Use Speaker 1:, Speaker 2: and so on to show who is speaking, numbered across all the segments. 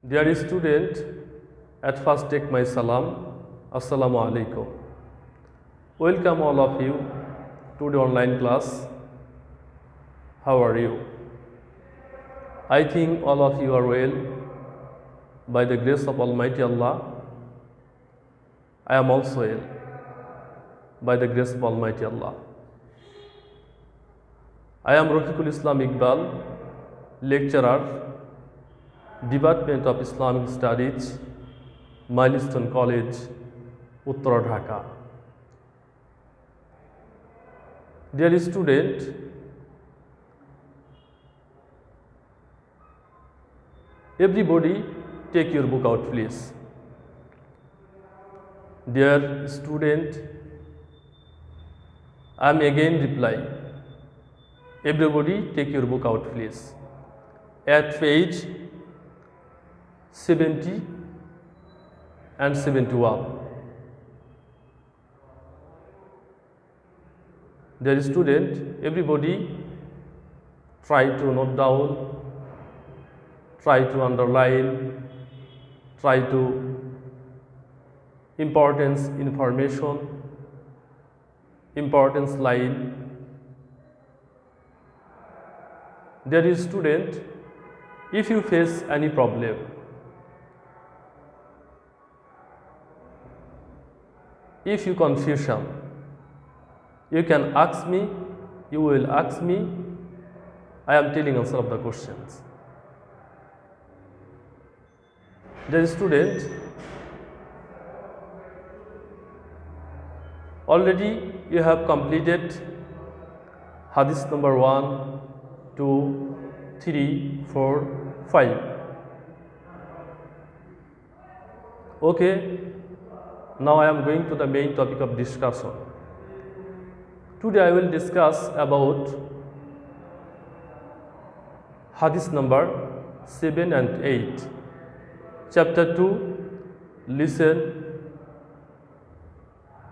Speaker 1: Dear student, at first take my salam. Assalamu alaikum. Welcome all of you to the online class. How are you? I think all of you are well by the grace of Almighty Allah. I am also well by the grace of Almighty Allah. I am Rafiqul Islam Iqbal, lecturer, Department of Islamic Studies, Milestone College, Uttara Dhaka. Dear student, everybody take your book out, please. Dear student, I am again reply. Everybody take your book out, please. At page 70 and 71. Dear student, everybody try to note down, try to underline, try to importance line. Dear student, if you face any problem, if you confusion, you can ask me, you will ask me, I am telling answer of the questions. Dear student, already you have completed hadith number 1, 2, 3, 4, 5. Okay. Now I am going to the main topic of discussion. Today I will discuss about hadith number 7 and 8. Chapter 2, listen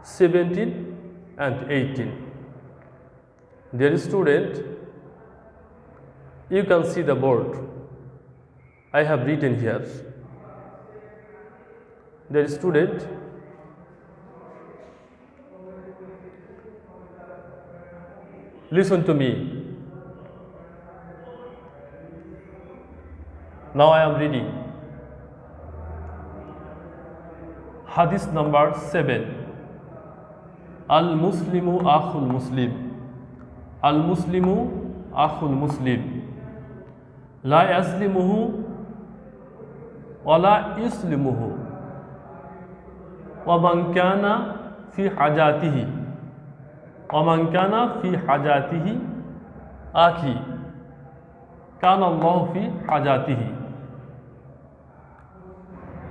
Speaker 1: 17 and 18. Dear student, you can see the board. I have written here. Dear student, listen to me. Now I am reading hadith number 7. Al-Muslimu akhul Muslim. Al-Muslimu akhul Muslim. La yazlimuhu wa la yuslimuhu. Wa man kana fi hajatihi. وَمَنْ كَانَ فِي حَاجَاتِهِ آخِي كَانَ اللَّهُ فِي حَاجَاتِهِ.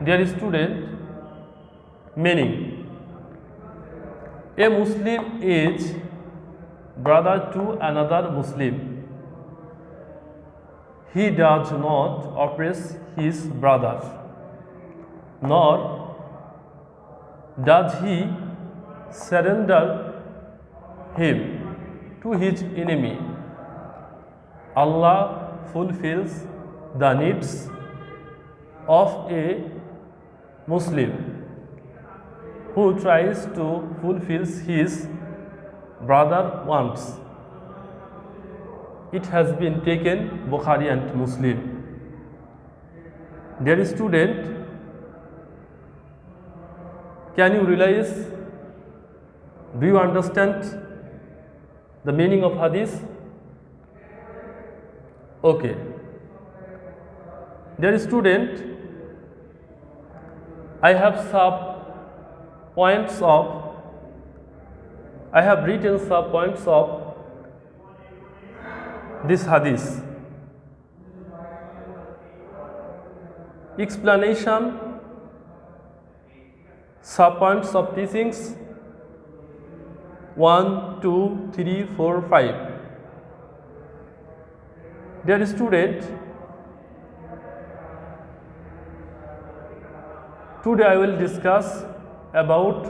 Speaker 1: Dear student, meaning, a Muslim is brother to another Muslim. He does not oppress his brother, nor does he surrender him to his enemy. Allah fulfills the needs of a Muslim who tries to fulfill his brother wants. It has been taken Bukhari and Muslim. Dear student, can you realize, do you understand the meaning of hadith? Okay. Dear student, I have written some points of this hadith. Explanation, sub points of teachings 1, 2, 3, 4, 5. Dear student, today I will discuss about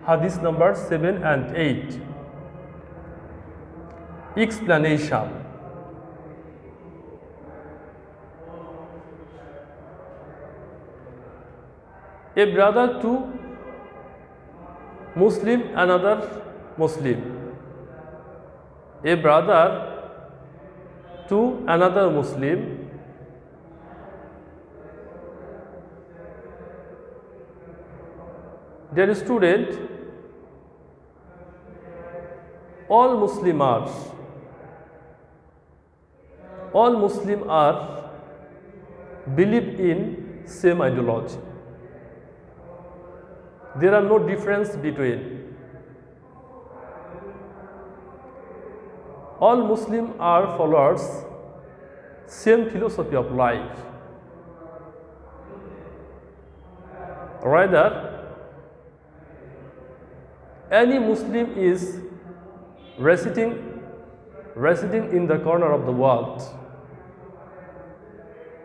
Speaker 1: hadith number 7 and 8. Explanation. A brother to Muslim, another Muslim. A brother to another Muslim. Dear student, all Muslim are believe in same ideology. There are no difference between. All Muslim are followers same philosophy of life. Rather, any Muslim is residing in the corner of the world.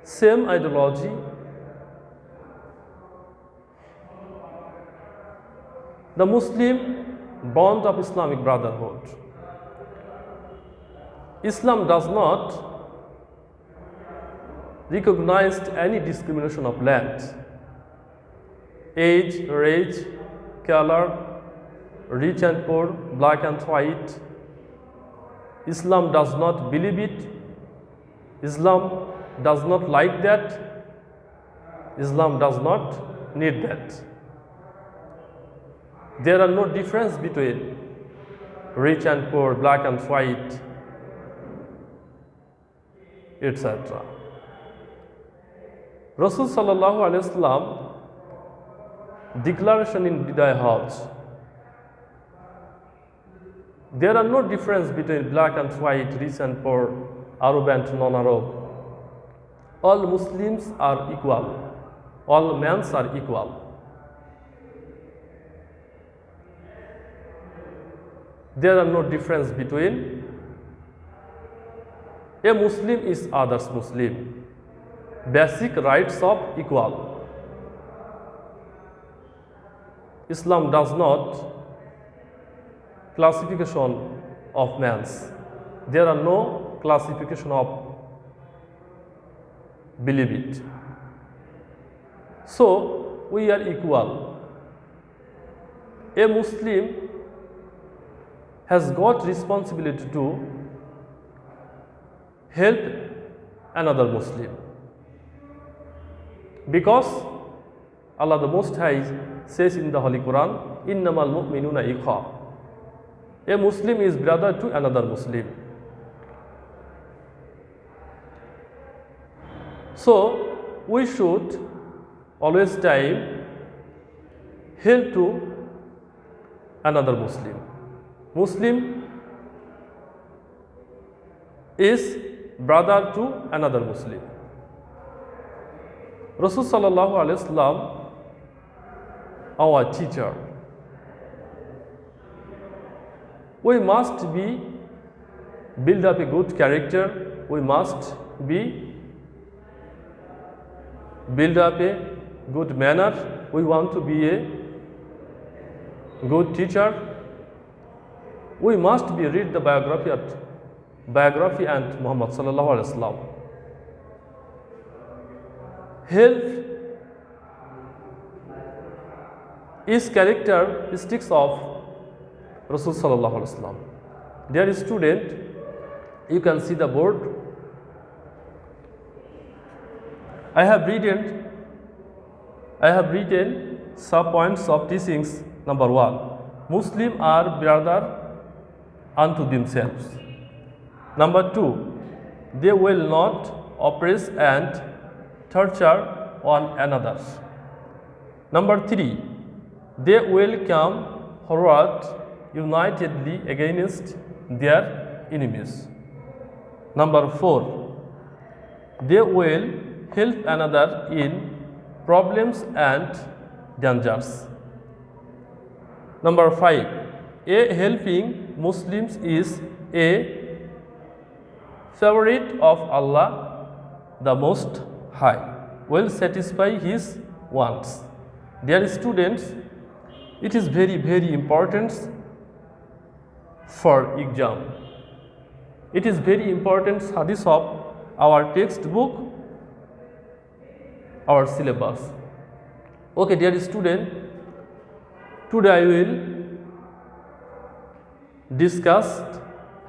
Speaker 1: Same ideology, the Muslim bond of Islamic brotherhood. Islam does not recognize any discrimination of land, age, race, color, rich and poor, black and white. Islam does not believe it. Islam does not like that. Islam does not need that. There are no difference between rich and poor, black and white, etc. Rasul sallallahu alaihi wasallam declaration in Bidayah Hajj. There are no difference between black and white, rich and poor, Arab and non-Arab. All Muslims are equal. All men are equal. There are no difference between a Muslim is others Muslim. Basic rights of equal. Islam does not classification of men's. There are no classification of believe it. So we are equal. A Muslim has got responsibility to help another Muslim, because Allah the Most High says in the Holy Quran, "Innamal mu'minuna ikhwa." A Muslim is brother to another Muslim. So we should always time help to another Muslim. Muslim is brother to another Muslim. Rasul sallallahu alaihi wasallam, our teacher, we must be build up a good character. We must be build up a good manner. We want to be a good teacher. We must be read the biography and Muhammad sallallahu alaihi wasallam. Health is characteristics of Rasul sallallahu alaihi wasallam. Dear student, you can see the board. I have written sub points of teachings. Number 1, Muslims are brother unto themselves. Number 2, they will not oppress and torture one another. Number 3, they will come forward unitedly against their enemies. Number 4, they will help another in problems and dangers. Number 5, a helping Muslims is a favorite of Allah the Most High, will satisfy his wants. Dear students, it is very, very important for exam. It is very important hadith of our textbook, our syllabus. Okay, dear student, today I will discuss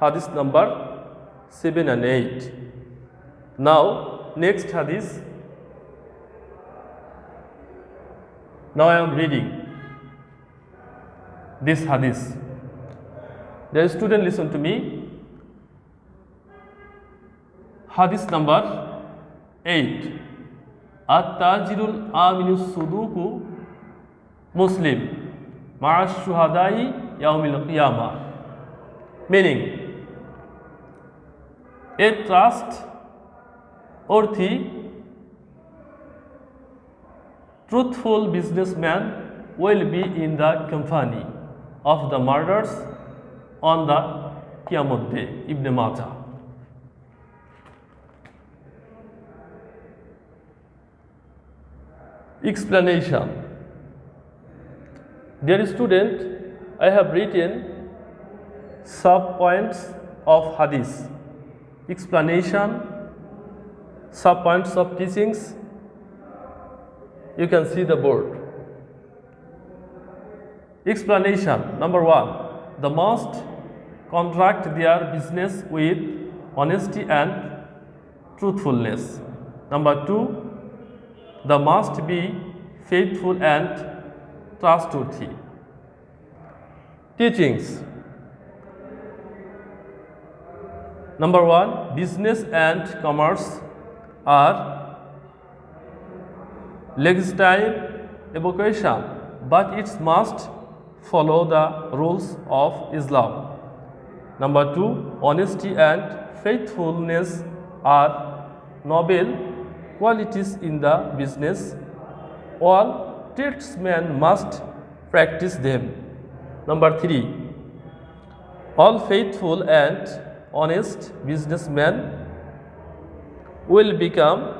Speaker 1: hadith number 7 and 8. Now, next hadith. Now I am reading this hadith. Dear student, listen to me. Hadith number 8. At-tajirul aminus suduku Muslim ma'ash shuhadai yawmil qiyamah. Meaning, a trustworthy, truthful businessman will be in the company of the martyrs on the Qiyamah day. Ibn Majah. Explanation. Dear student, I have written sub-points of hadith. Explanation, sub-points of teachings. You can see the board. Explanation. Number 1. They must conduct their business with honesty and truthfulness. Number 2. They must be faithful and trustworthy. Teachings. Number 1. Business and commerce are legitimate avocation, but it must follow the rules of Islam. Number 2. Honesty and faithfulness are noble qualities in the business. All tradesmen must practice them. Number 3. All faithful and honest businessmen will become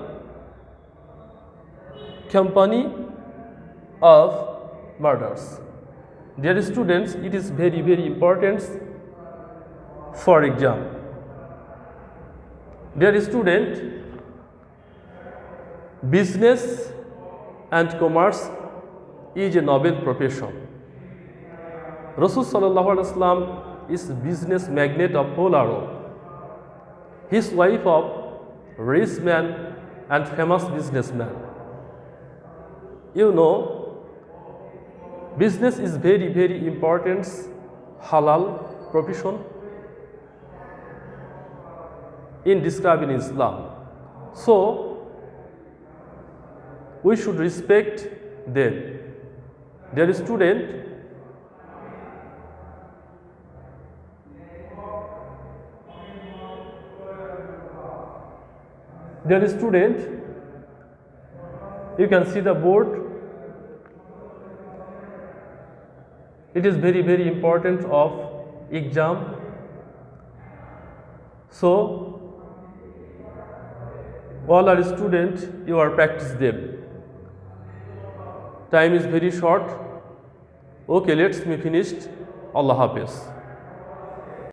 Speaker 1: company of martyrs. Dear students, it is very, very important for exam. Dear student, business and commerce is a noble profession. Rasul sallallahu alaihi wasallam is business magnate of whole world. His wife of rich man and famous businessman. You know, business is very, very important halal profession in describing Islam. So, we should respect them. Dear student, you can see the board. It is very, very important of exam. So, all our students, you are practice them. Time is very short. Okay, let's be finished. Allah Hafiz.